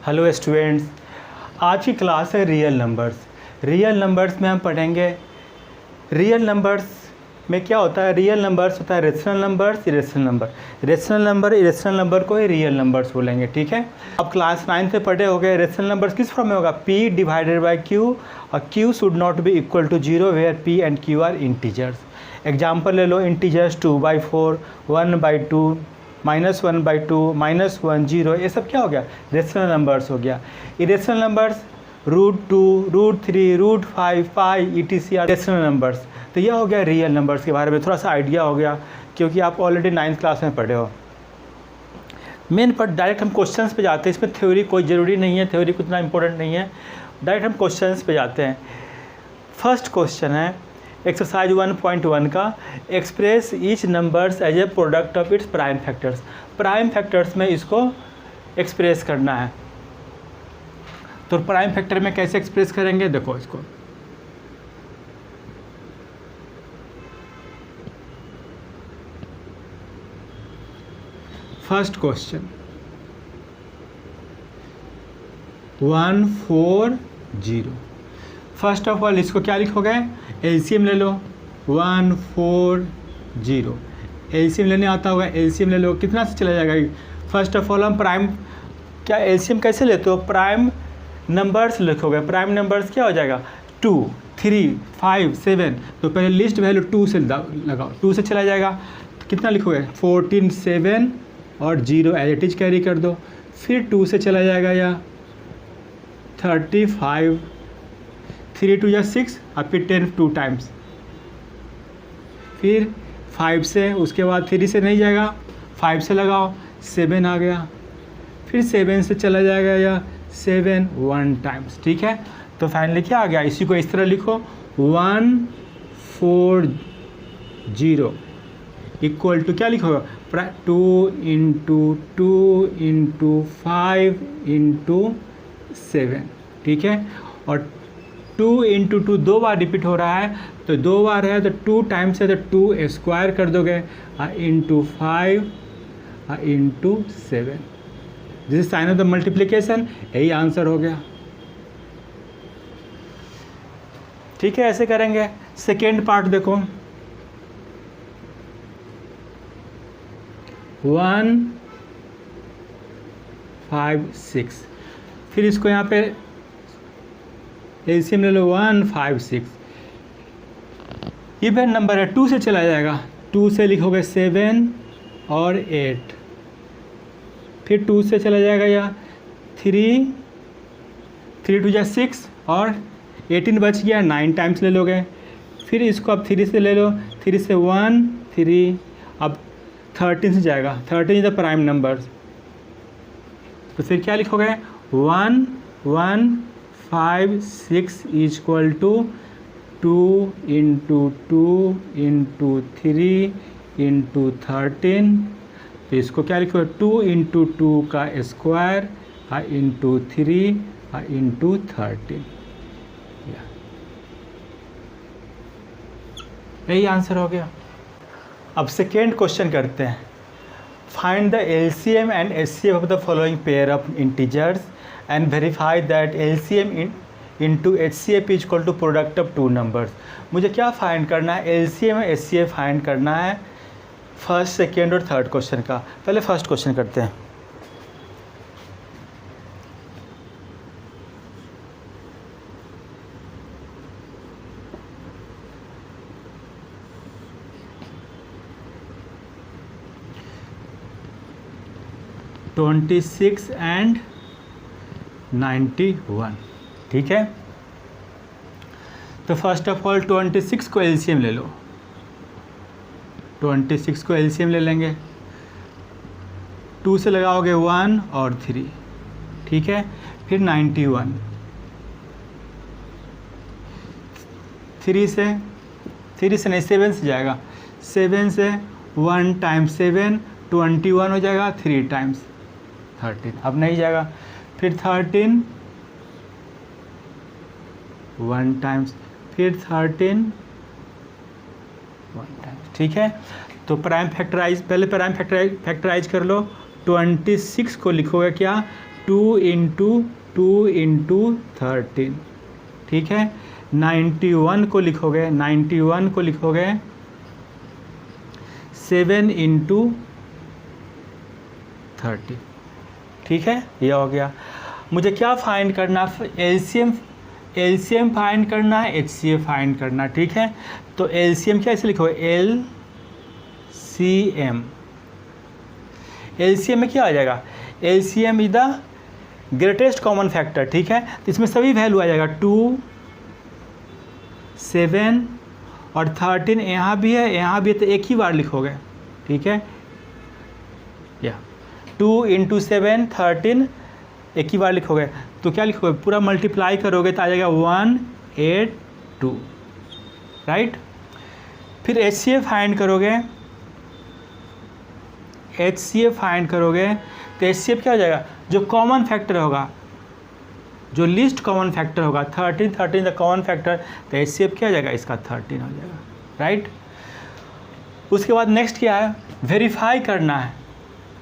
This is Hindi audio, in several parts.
हेलो स्टूडेंट्स, आज की क्लास है रियल नंबर्स। रियल नंबर्स में हम पढ़ेंगे रियल नंबर्स में क्या होता है। रियल नंबर्स होता है rational numbers, irrational number. Irrational number को ही रियल नंबर्स बोलेंगे, ठीक है। अब क्लास 9 से पढ़े हो गए। रेशनल नंबर्स किस फॉर्म में होगा? P डिवाइडेड बाई Q, और Q should not be equal to 0 where P and Q are integers. Example ले लो, इंटीजर्स 2/4, 1/2, -1/2, -1, 0, ये सब क्या हो गया? रेशनल नंबर्स हो गया। इरेशनल नंबर्स √2, √3, √5, पाई ETC रेशनल नंबर्स। तो यह हो गया रियल नंबर्स के बारे में थोड़ा सा आइडिया हो गया, क्योंकि आप ऑलरेडी 9th क्लास में पढ़े हो। मेन पर डायरेक्ट हम क्वेश्चंस पे जाते हैं। इसमें थ्योरी कोई ज़रूरी नहीं है, थ्योरी उतना इंपॉर्टेंट नहीं है। डायरेक्ट हम क्वेश्चंस पे जाते हैं। फर्स्ट क्वेश्चन है एक्सरसाइज 1.1 का, express each numbers as a product of its prime factors. Prime factors में इसको एक्सप्रेस करना है। तो प्राइम फैक्टर में कैसे एक्सप्रेस करेंगे, देखो इसको। First question 140। First of all इसको क्या लिखोगे? एलसीएम ले लो। 140 एलसीएम लेने आता होगा, एलसीएम ले लो। कितना से चला जाएगा? फर्स्ट ऑफ ऑल हम प्राइम क्या एलसीएम कैसे लेते हो? प्राइम नंबर्स लिखोगे। प्राइम नंबर्स क्या हो जाएगा? 2, 3, 5, 7। तो पहले लिस्ट वैल्यू 2 से लगाओ, 2 से चला जाएगा। तो कितना लिखोगे? 14, 7 और 0 एज इट इज कैरी कर दो। फिर 2 से चला जाएगा या 35, 3 2 या 6, और फिर 10 2 टाइम्स। फिर 5 से, उसके बाद 3 से नहीं जाएगा, 5 से लगाओ, 7 आ गया। फिर 7 से चला जाएगा या 7 1 टाइम्स, ठीक है। तो फाइनली क्या आ गया? इसी को इस तरह लिखो, 140 इक्वल टू क्या लिखोगे? 2 × 2 × 5 × 7, ठीक है। और 2 × 2 2 बार रिपीट हो रहा है, तो 2 बार है तो 2 टाइम्स है तो 2 स्क्वायर कर दोगे, × 5 × 7। This is sine of the multiplication. यही आंसर हो गया, ठीक है। ऐसे करेंगे। सेकेंड पार्ट देखो, 156। फिर इसको यहाँ पे एलसीएम ले लो। 156 इवन नंबर है, 2 से चला जाएगा। 2 से लिखोगे 7 और 8। फिर 2 से चला जाएगा या 3 2 या 6 और 18 बच गया, 9 टाइम्स ले लोगे। फिर इसको अब 3 से ले लो, 3 से 1 3, अब 13 से जाएगा। 13 इज द प्राइम नंबर्स। तो फिर क्या लिखोगे? 1156 इक्वल टू 2 × 2 × 3 × 13। तो इसको क्या लिखोगे? 2 × 2 का स्क्वायर × 3 × 13। यही आंसर हो गया। अब सेकेंड क्वेश्चन करते हैं। Find the LCM and HCF of the following pair of integers and verify that LCM into HCF is equal to product of 2 numbers. मुझे क्या फाइंड करना है? एलसीएम और एचसीएफ फाइंड करना है फर्स्ट, सेकेंड और थर्ड क्वेश्चन का। पहले फर्स्ट क्वेश्चन करते हैं। $26 and 91, ठीक है। तो फर्स्ट ऑफ ऑल 26 को एलसीएम ले लो। 26 को एलसीएम ले लेंगे। 2 से लगाओगे 1 और 3, ठीक है। फिर 91, 3 से नहीं 7 से जाएगा। 7 से 1 टाइम्स 7 21 हो जाएगा, 3 टाइम्स 13, अब नहीं जाएगा। फिर 13 1 टाइम्स, फिर 13 1 टाइम्स, ठीक है। तो प्राइम फैक्टराइज, पहले प्राइम फैक्टराइज कर लो। 26 को लिखोगे क्या? 2 इंटू 13, ठीक है। 91 को लिखोगे 7 इंटू 30, ठीक है। ये हो गया। मुझे क्या फाइंड करना, एलसीएम फाइंड करना है, एचसीएफ फाइंड करना, ठीक है। तो एलसीएम क्या ऐसे लिखोगे, एलसीएम में क्या आ जाएगा, LCM is the greatest common factor, ठीक है। तो इसमें सभी वैल्यू आ जाएगा 2, 7 और 13, यहाँ भी है यहाँ भी है, तो एक ही बार लिखोगे, ठीक है। या 2 इंटू 7 13 एक ही बार लिखोगे, तो क्या लिखोगे, पूरा मल्टीप्लाई करोगे तो आ जाएगा 182, राइट। फिर एचसीएफ फाइंड करोगे, तो एचसीएफ क्या हो जाएगा, जो कॉमन फैक्टर होगा, जो लीस्ट कॉमन फैक्टर होगा, 13 द कॉमन फैक्टर, तो एचसीएफ क्या हो जाएगा, इसका 13 हो जाएगा, राइट। उसके बाद नेक्स्ट क्या है, वेरीफाई करना है,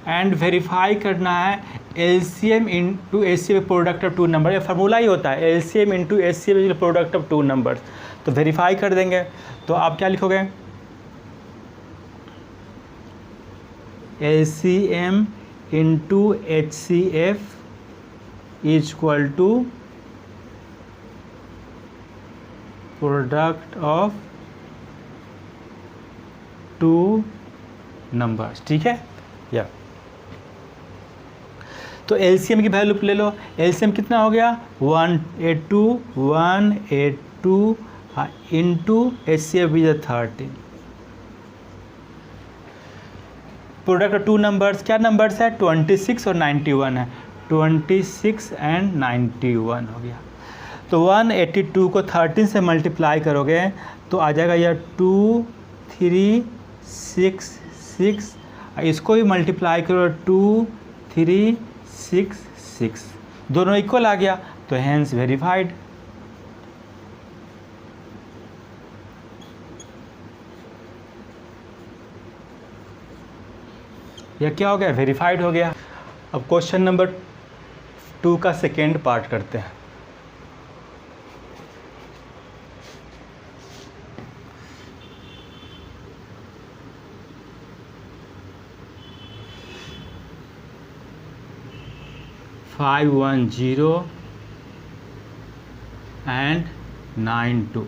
एंड वेरीफाई करना है LCM into HCF product of two number, ये फार्मूला ही होता है, LCM into HCF product of two numbers. तो वेरीफाई कर देंगे, तो आप क्या लिखोगे, LCM into HCF is equal to product of two numbers, ठीक है। या तो एलसीएम की वैल्यू ले लो, एलसीएम कितना हो गया, 182 into HCF is 13, product of two numbers, क्या नंबर्स है, 26 और 91 है, 26 एंड 91 हो गया। तो 182 को 13 से मल्टीप्लाई करोगे तो आ जाएगा यह 2366, इसको भी मल्टीप्लाई करो 2366, दोनों इक्वल आ गया, तो हेंस वेरीफाइड। यह क्या हो गया, वेरीफाइड हो गया। अब क्वेश्चन नंबर 2 का सेकेंड पार्ट करते हैं। फाइव 1 0 and 9 2,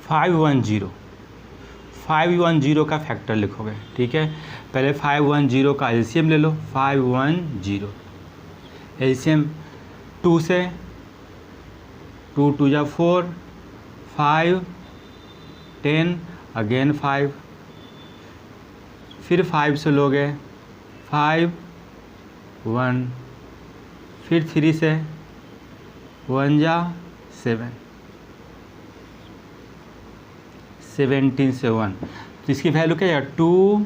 फाइव 1 0 का फैक्टर लिखोगे, ठीक है। पहले 5 1 0 का एलसीएम ले लो, 5 1 0 एलसीएम 2 से 2 2 जा 4, 5 10 अगेन 5, फिर 5 से लोगे 5 1, फिर 3 से 1 जा 7, 17 से 1, तो इसकी वैल्यू क्या है, 2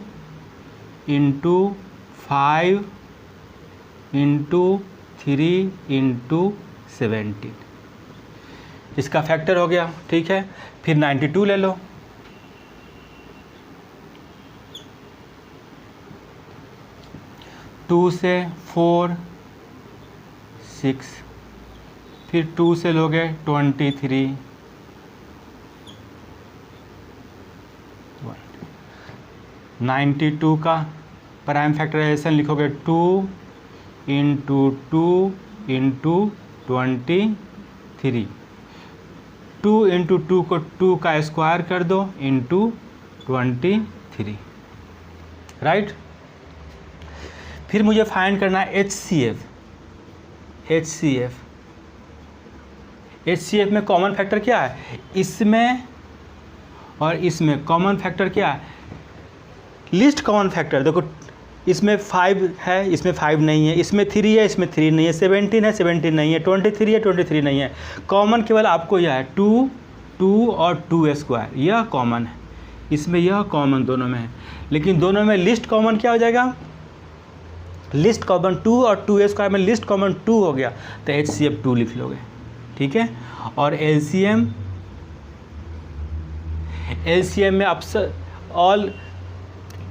इंटू 5 इंटू 3 इंटू 17, इसका फैक्टर हो गया, ठीक है। फिर 92 ले लो, टू से 4 6, फिर 2 से लोगे 23 92 का प्राइम फैक्टराइजेशन लिखोगे 2 इंटू 2 इंटू 23, 2 इंटू 2 को 2 का स्क्वायर कर दो इंटू 23, राइट। फिर मुझे फाइंड करना है एचसीएफ में कॉमन फैक्टर क्या है, इसमें और इसमें कॉमन फैक्टर क्या है, लीस्ट कॉमन फैक्टर। देखो इसमें 5 है, इसमें 5 नहीं है, इसमें 3 है, इसमें 3 नहीं है, 17 है, 17 नहीं है, 23 है, 23 नहीं है। कॉमन केवल आपको यह है 2 2 और 2 स्क्वायर, यह कॉमन है, इसमें यह कॉमन दोनों में है। लेकिन दोनों में लिस्ट कॉमन क्या हो जाएगा, लिस्ट कॉमन 2 और 2 स्क्वायर में लिस्ट कॉमन 2 हो गया, तो एचसीएफ 2 लिख लोगे, ठीक है। और एलसीएम में ऑल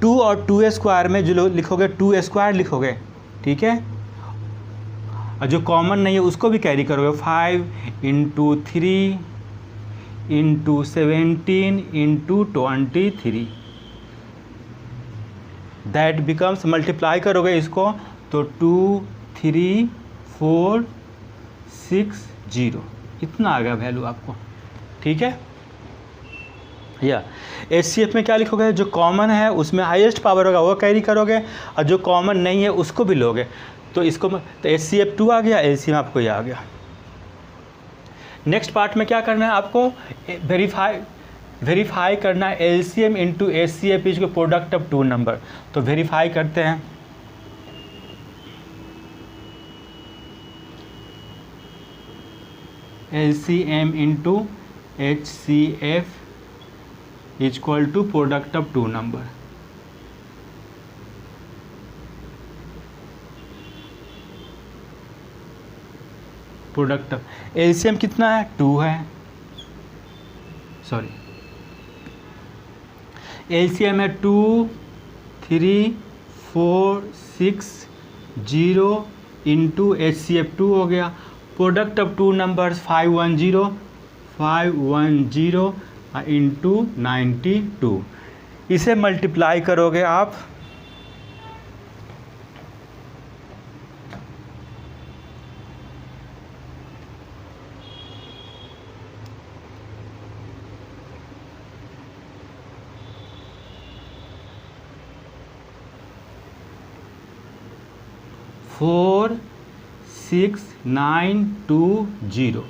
2 और 2 स्क्वायर में जो लिखोगे 2 स्क्वायर लिखोगे, ठीक है, और जो कॉमन नहीं है उसको भी कैरी करोगे। 5 into 3 into 17 into 23, that becomes, multiply करोगे इसको तो 2 3 4 6 0, इतना आ गया वैल्यू आपको, ठीक है। या HCF में क्या लिखोगे, जो कॉमन है उसमें हाईएस्ट पावर होगा वो कैरी करोगे, और जो कॉमन नहीं है उसको भी लोगे, तो इसको तो HCF 2 आ गया, LCM आपको ये आ गया। नेक्स्ट पार्ट में क्या करना है आपको, वेरीफाई करना है LCM into HCF is product of 2 number. तो वेरीफाई करते हैं, LCM into HCF is equal to product of 2 number. Product of LCM कितना है, 2 है, सॉरी LCM है 2 3 4 6 0 इंटू HCF 2 हो गया। प्रोडक्ट ऑफ 2 नंबर्स 510 इंटू 92, इसे मल्टीप्लाई करोगे आप 46920,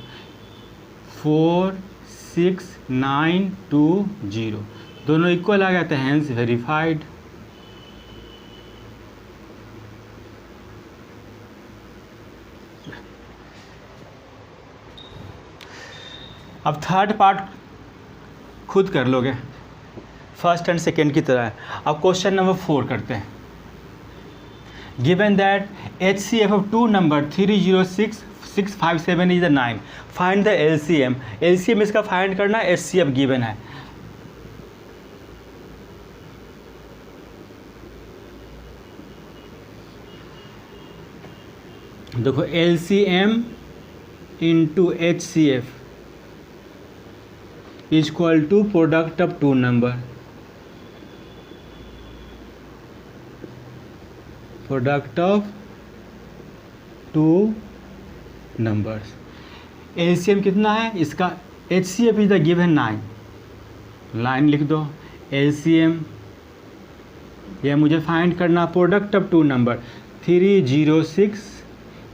46920 दोनों इक्वल आ गया था, हैंस वेरीफाइड। अब थर्ड पार्ट खुद कर लोगे, फर्स्ट एंड सेकेंड की तरह है। अब क्वेश्चन नंबर 4 करते हैं। Given that HCF of 2 number 306657 is the 9, find the LCM। LCM इसका फाइंड करना है, HCF गिवन है। देखो LCM into HCF is equal to product of 2 number, product of 2 numbers. LCM कितना है इसका, HCF is the given 9, line लिख दो। LCM यह मुझे फाइंड करना प्रोडक्ट ऑफ 2 नंबर 306,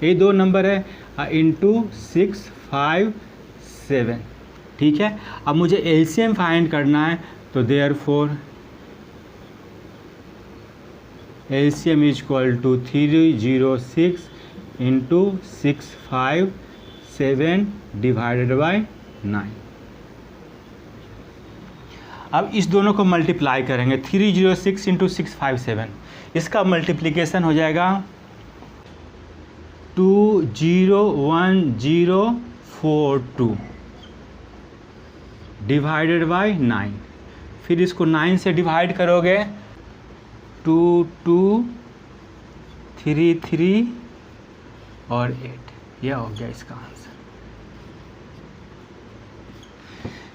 ये 2 नंबर है, इंटू 657, ठीक है। अब मुझे LCM फाइंड करना है, तो therefore LCM is equal to 306 into 657 divided by 9। अब इस दोनों को मल्टीप्लाई करेंगे, 306 इंटू 657, इसका मल्टीप्लिकेशन हो जाएगा 201,042 डिवाइडेड बाई 9। फिर इसको 9 से डिवाइड करोगे, 2233 और 8, यह हो गया इसका आंसर।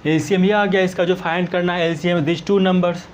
LCM यह आ गया इसका, जो फाइंड करना है LCM this 2 numbers.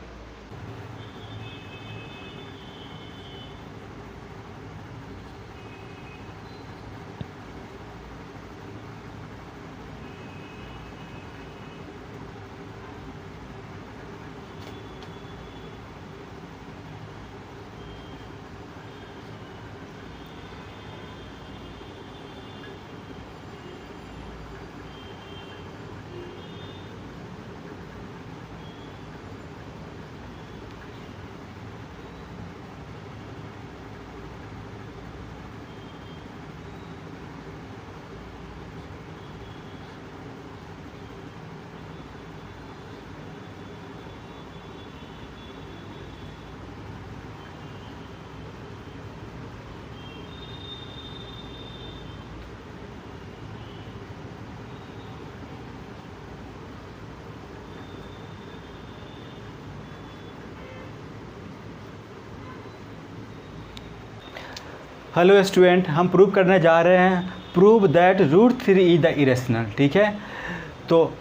Hello student, हम प्रूव करने जा रहे हैं prove that √3 is the irrational. ठीक है, तो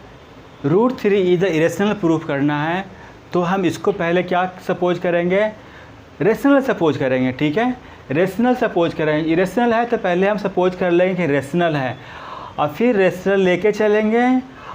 √3 इज द इरेशनल प्रूफ करना है, तो हम इसको पहले क्या सपोज करेंगे, रेशनल सपोज करेंगे। ठीक है, रेशनल सपोज करेंगे। इरेशनल है तो पहले हम सपोज कर लेंगे कि रेशनल है, और फिर रेशनल लेके चलेंगे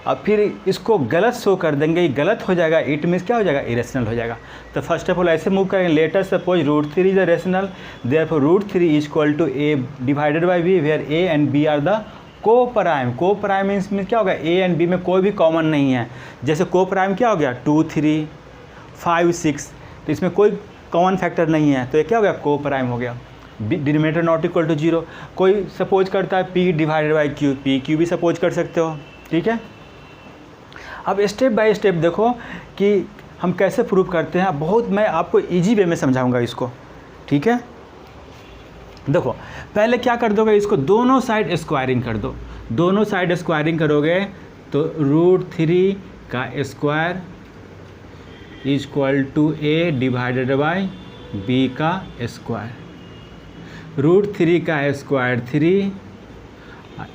और फिर इसको गलत शो कर देंगे, ये गलत हो जाएगा, इट मीन्स क्या हो जाएगा, इरेशनल हो जाएगा। तो फर्स्ट ऑफ ऑल ऐसे मूव करेंगे, let us suppose √3 is the rational, therefore √3 is equal to a divided by b, where a and b are the coprime. Coprime means क्या होगा, a एंड b में कोई भी कॉमन नहीं है। जैसे को प्राइम क्या हो गया, 2 3 5 6, तो इसमें कोई कॉमन फैक्टर नहीं है, तो ये क्या हो गया, को प्राइम हो गया। Denominator not equal to 0। कोई सपोज करता है p divided by q, p q भी सपोज कर सकते हो। ठीक है, अब स्टेप बाय स्टेप देखो कि हम कैसे प्रूव करते हैं। बहुत मैं आपको इजी वे में समझाऊंगा इसको। ठीक है, देखो पहले क्या कर दोगे, इसको दोनों साइड स्क्वायरिंग कर दो। दोनों साइड स्क्वायरिंग करोगे तो √3 का square is equal to a divided by b का स्क्वायर। √3 का square 3,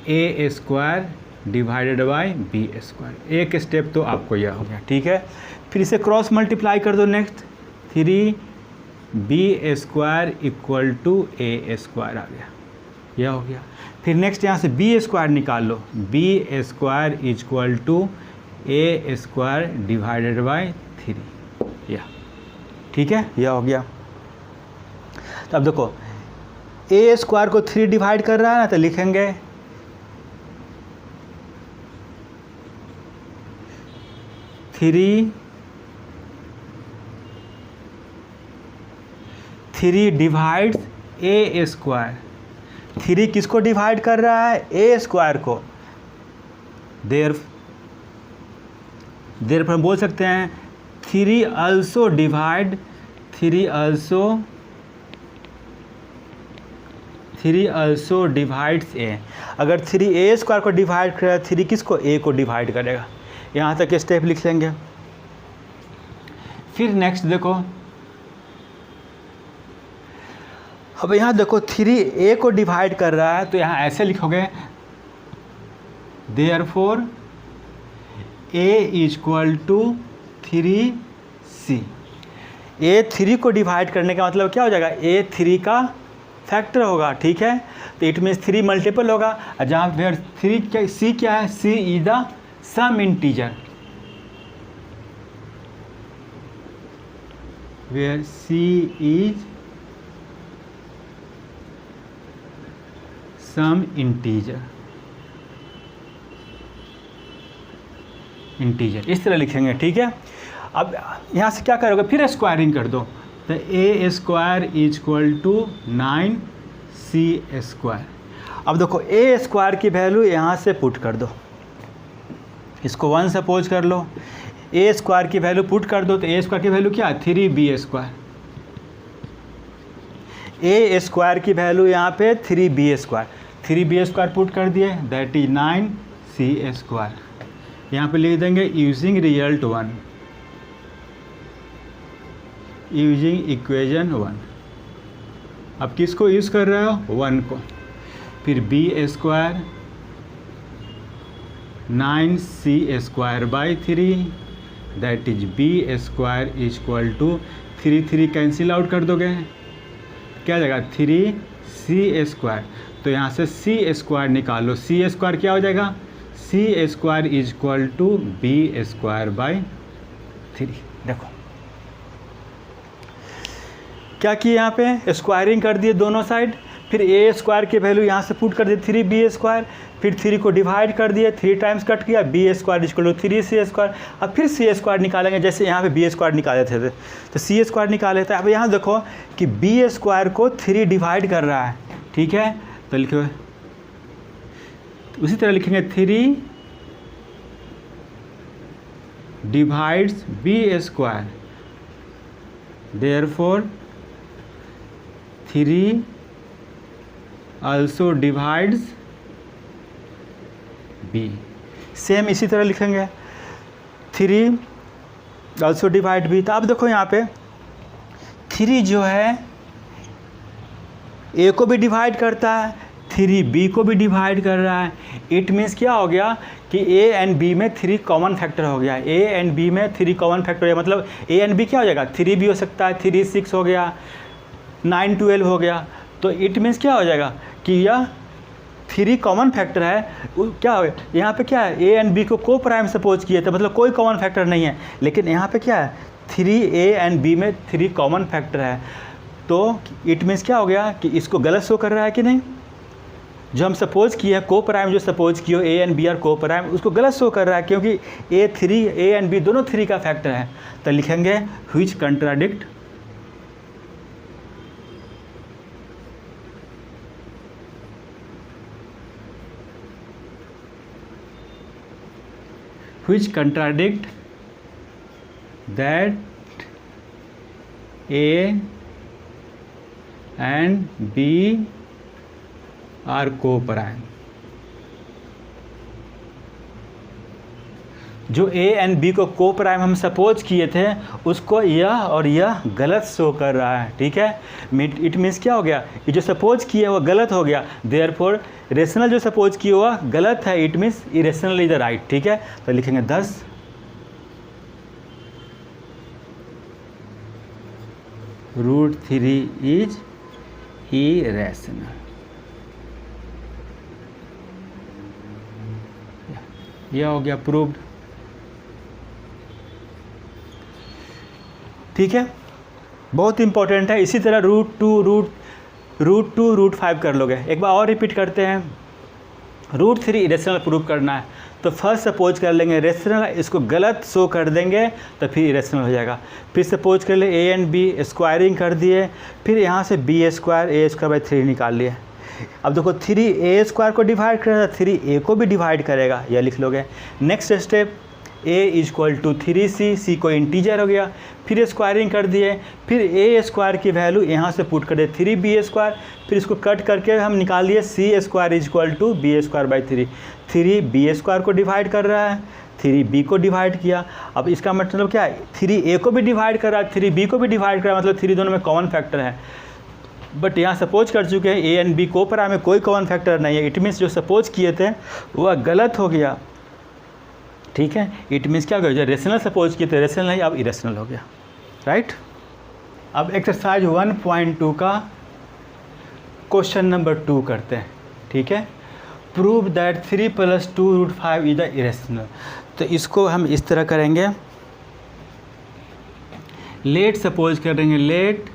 a square divided by B square. एक स्टेप तो आपको यह हो गया। ठीक है, फिर इसे क्रॉस मल्टीप्लाई कर दो। Next 3b square equal to a square आ गया, यह हो गया। फिर नेक्स्ट यहाँ से b स्क्वायर निकाल लो, b square is equal to a square divided by 3, यह। ठीक है, यह हो गया। तो अब देखो a स्क्वायर को 3 डिवाइड कर रहा है ना, तो लिखेंगे 3 डिवाइड्स a स्क्वायर। 3 किसको डिवाइड कर रहा है, a स्क्वायर को। देयर पर हम बोल सकते हैं 3 also डिवाइड्स a। अगर 3a स्क्वायर को डिवाइड करेगा, 3 किसको, a को डिवाइड करेगा। यहाँ तक स्टेप लिख लेंगे। फिर नेक्स्ट देखो, अब यहाँ देखो 3a को डिवाइड कर रहा है, तो यहाँ ऐसे लिखोगे therefore a is equal to 3c। a 3 को डिवाइड करने का मतलब क्या हो जाएगा, a 3 का फैक्टर होगा। ठीक है, तो इट मीन्स 3 मल्टीपल होगा, जहाँ वेयर 3 क्या, c क्या है, c is the some integer, where c is some integer। इस तरह लिखेंगे। ठीक है, अब यहाँ से क्या करोगे, फिर स्क्वायरिंग कर दो, तो a square is equal to 9c square. अब देखो a स्क्वायर की वैल्यू यहाँ से पुट कर दो, इसको 1 सपोज कर लो, a स्क्वायर की वैल्यू पुट कर दो, तो a स्क्वायर की वैल्यू क्या है, 3b स्क्वायर। a स्क्वायर की वैल्यू यहाँ पे 3b square, 3b square put कर दिए, दैट इज 9c स्क्वायर। यहाँ पे लिख देंगे यूजिंग रिजल्ट 1, यूजिंग इक्वेशन 1। अब किसको यूज़ कर रहे हो, 1 को। फिर b square 9c square by 3, that is b square is equal to 3 cancel out कर दोगे, क्या जाएगा 3c स्क्वायर। तो यहाँ से c स्क्वायर निकालो, c स्क्वायर क्या हो जाएगा, c square is equal to b square by 3। देखो क्या किए, यहाँ पे स्क्वायरिंग कर दिए दोनों साइड, फिर a स्क्वायर की वैल्यू यहाँ से पुट कर दिए 3b स्क्वायर, फिर 3 को डिवाइड कर दिए, 3 टाइम्स कट किया, b square equal to 3c square. अब फिर c स्क्वायर निकालेंगे, जैसे यहाँ पे b स्क्वायर निकाले थे तो c स्क्वायर निकाले थे। अब यहाँ देखो कि b स्क्वायर को 3 डिवाइड कर रहा है। ठीक है, तो लिखो उसी तरह लिखेंगे 3 divides b square, therefore 3 also divides b। Same इसी तरह लिखेंगे 3 also divide b। तो अब देखो यहाँ पे 3 जो है ए को भी डिवाइड करता है, 3b को भी डिवाइड कर रहा है। इट मीन्स क्या हो गया कि ए एंड बी में 3 कॉमन फैक्टर हो गया, ए एंड बी में 3 कॉमन फैक्टर हो गया, मतलब ए एंड बी क्या हो जाएगा, 3 भी हो सकता है, 3 6 हो गया, 9 12 हो गया। तो इट मीन्स क्या हो जाएगा कि यह 3 कॉमन फैक्टर है। क्या हो यहाँ पे क्या है, ए एंड बी को प्राइम सपोज किए थे, मतलब कोई कॉमन फैक्टर नहीं है, लेकिन यहाँ पे क्या है 3 ए एंड बी में 3 कॉमन फैक्टर है। तो इट मीन्स क्या हो गया कि इसको गलत शो कर रहा है कि नहीं, जो हम सपोज किए हैं प्राइम जो सपोज किए A and B are prime, उसको गलत शो कर रहा है, क्योंकि ए एंड बी दोनों 3 का फैक्टर है। तो लिखेंगे which contradict that A and B are co-prime। जो ए एंड बी को प्राइम हम सपोज किए थे, उसको यह और यह गलत शो कर रहा है। ठीक है, इट मीन्स क्या हो गया, ये जो सपोज किया वो गलत हो गया, देयरफॉर रेशनल जो सपोज किया हुआ गलत है, it means irrational is the right. ठीक है, तो लिखेंगे 10 √3 इज इरेशनल। यह हो गया प्रूव्ड। ठीक है, बहुत इंपॉर्टेंट है। इसी तरह √2 कर लोगे। एक बार और रिपीट करते हैं, √3 इरेशनल प्रूव करना है, तो फर्स्ट सपोज कर लेंगे रेशनल, इसको गलत शो कर देंगे तो फिर इरेशनल हो जाएगा। फिर सपोज कर ले ए एंड बी, स्क्वायरिंग कर दिए, फिर यहाँ से a² 3 निकाल लिए। अब देखो 3a² को डिवाइड करेगा, 3a को भी डिवाइड करेगा, यह लिख लोगे। Next step a = 3c, c को इंटीजर हो गया, फिर स्क्वायरिंग कर दिए, फिर a² की वैल्यू यहाँ से पुट कर दे 3b², फिर इसको कट करके हम निकाल लिए c² = b²/3। 3b² को डिवाइड कर रहा है, 3b को डिवाइड किया। अब इसका मतलब क्या है, 3a को भी डिवाइड कर रहा है, 3b को भी डिवाइड कर रहा है, मतलब 3 दोनों में कॉमन फैक्टर है। बट यहाँ सपोज कर चुके हैं ए एंड बी प्राइम में कोई कॉमन फैक्टर नहीं है, इट मीन्स जो सपोज किए थे वह गलत हो गया। ठीक है, इट मीन्स क्या हो गया, जो रेशनल सपोज किए थे रेशनल नहीं, अब इरेशनल हो गया। राइट। अब एक्सरसाइज 1.2 का क्वेश्चन नंबर 2 करते हैं। ठीक है, prove that 3 + 2√5 is the irrational. तो इसको हम इस तरह करेंगे, लेट सपोज करेंगे, लेट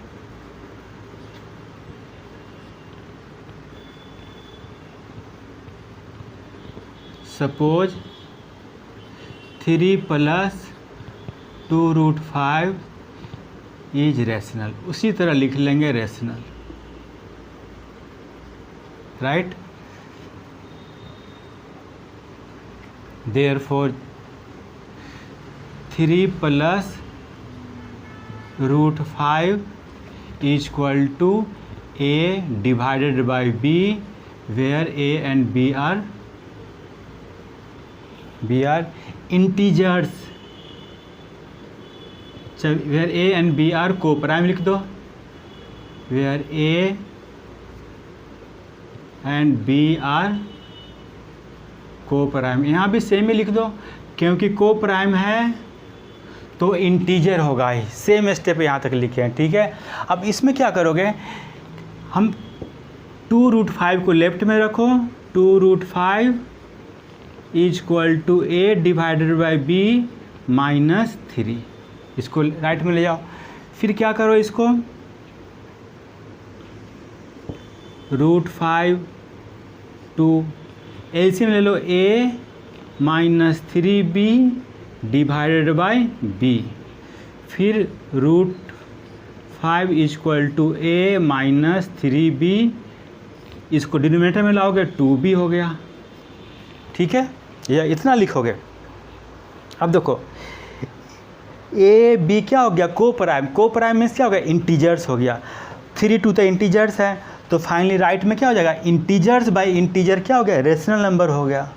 सपोज 3 + 2√5 इज रेशनल। उसी तरह लिख लेंगे rational. Right, therefore 3 + √5 = a divided by b, where a and b are integers, where a and b are co-prime लिख दो, where a and b are co-prime। यहाँ भी सेम ही लिख दो, क्योंकि co-prime है तो इंटीजर होगा ही। सेम स्टेप यहाँ तक लिखे हैं। ठीक है, अब इसमें क्या करोगे, हम 2√5 को लेफ्ट में रखो, 2√5 = a divided by b -3, इसको राइट में ले जाओ। फिर क्या करो, इसको √5 2 एलसीएम ले लो, a -3b divided by b, फिर √5 = a -3b, इसको डिनोमिनेटर में लाओगे 2b हो गया। ठीक है, यह इतना लिखोगे। अब देखो ए बी क्या हो गया, को-प्राइम मीन्स क्या हो गया, इंटीजर्स हो गया। 3 2 तो इंटीजर्स है, तो फाइनली राइट में क्या हो जाएगा, इंटीजर्स बाय इंटीजर क्या हो गया, रेशनल नंबर हो गया।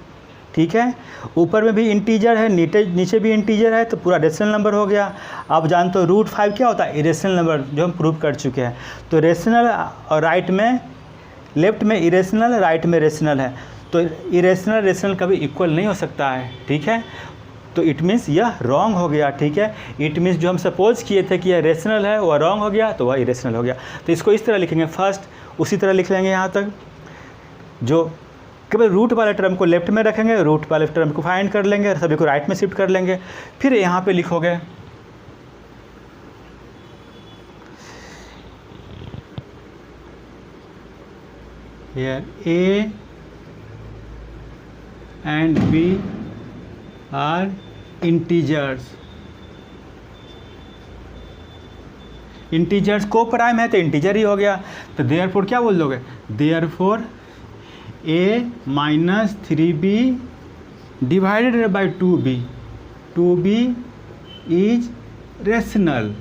ठीक है। ऊपर में भी इंटीजर है, नीचे भी इंटीजर है, तो पूरा रेशनल नंबर हो गया। आप जानते हो रूट 5 क्या होता है, इरेशनल नंबर, जो हम प्रूव कर चुके हैं। तो रेशनल और राइट में, लेफ्ट में इरेशनल, राइट में रेशनल है, तो इरेशनल रेशनल कभी इक्वल नहीं हो सकता है, ठीक है। तो इट मीन्स यह रॉन्ग हो गया, ठीक है। इट मीन्स जो हम सपोज किए थे कि यह रेशनल है वह रॉन्ग हो गया, तो वह इरेशनल हो गया। तो इसको इस तरह लिखेंगे फर्स्ट, उसी तरह लिख लेंगे यहाँ तक। जो केवल रूट वाले टर्म को लेफ्ट में रखेंगे, रूट वाले टर्म को फाइंड कर लेंगे और सभी को राइट में शिफ्ट कर लेंगे। फिर यहाँ पे लिखोगे here A and B are integers। Integers को प्राइम है तो इंटीजर ही हो गया। तो देयरफॉर क्या बोल दोगे, therefore a minus 3b divided by 2b, 2b is rational.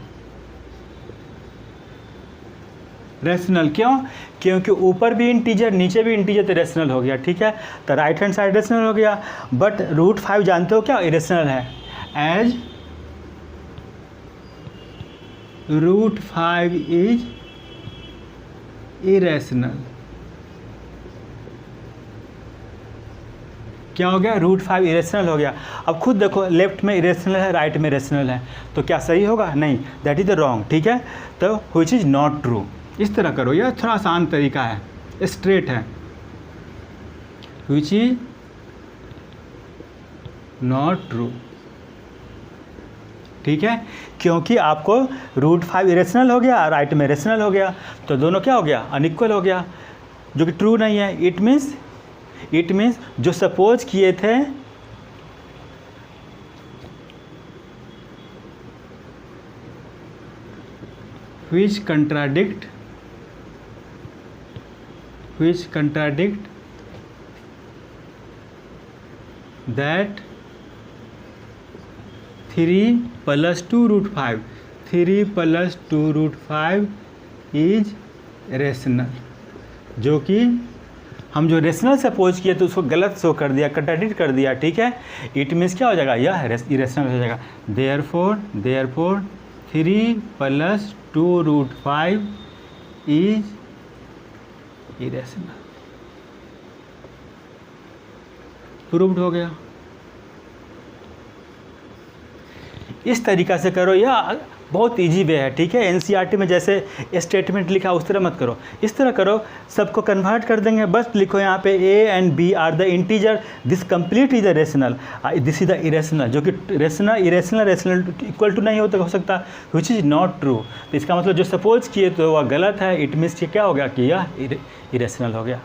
Rational क्यों, क्योंकि ऊपर भी इंटीजर नीचे भी इंटीजर, तो रेशनल हो गया, ठीक है। तो राइट हैंड साइड रेशनल हो गया। बट रूट 5 जानते हो क्या इरेशनल है, एज रूट 5 इज इरेशनल। क्या हो गया, रूट 5 इरेशनल हो गया। अब खुद देखो, लेफ्ट में इरेशनल है, राइट में रेशनल है, तो क्या सही होगा, नहीं, दैट इज द रॉन्ग, ठीक है। तो व्हिच इज नॉट ट्रू। इस तरह करो, यह थोड़ा आसान तरीका है, स्ट्रेट है। व्हिच इज नॉट ट्रू, ठीक है, क्योंकि आपको रूट 5 इरेशनल हो गया, राइट में रेशनल हो गया, तो दोनों क्या हो गया, अनइक्वल हो गया, जो कि ट्रू नहीं है। इट मीन्स जो सपोज किए थे which contradict that 3 + 2 √ 5, 3 + 2 √ 5 is rational. जो कि हम जो रेशनल सपोज किए तो उसको गलत शो कर दिया, कंट्राडिक्ट कर दिया, ठीक है। इट मीन्स क्या हो जाएगा, यह इरेशनल हो जाएगा। Therefore 3 + 2 √ 5 is irrational. प्रूव्ड हो गया। इस तरीक़ा से करो, यह बहुत इजी वे है, ठीक है। एनसीईआरटी में जैसे स्टेटमेंट लिखा उस तरह मत करो, इस तरह करो, सबको कन्वर्ट कर देंगे। बस लिखो यहाँ पे A and B are the integer, this complete is the rational, this is the irrational, जो कि रेशनल इक्वल टू नहीं हो सकता, विच इज़ नॉट ट्रू। तो इसका मतलब जो सपोज किए तो वह गलत है। इट मीन्स क्या हो गया कि यह इरेशनल हो गया।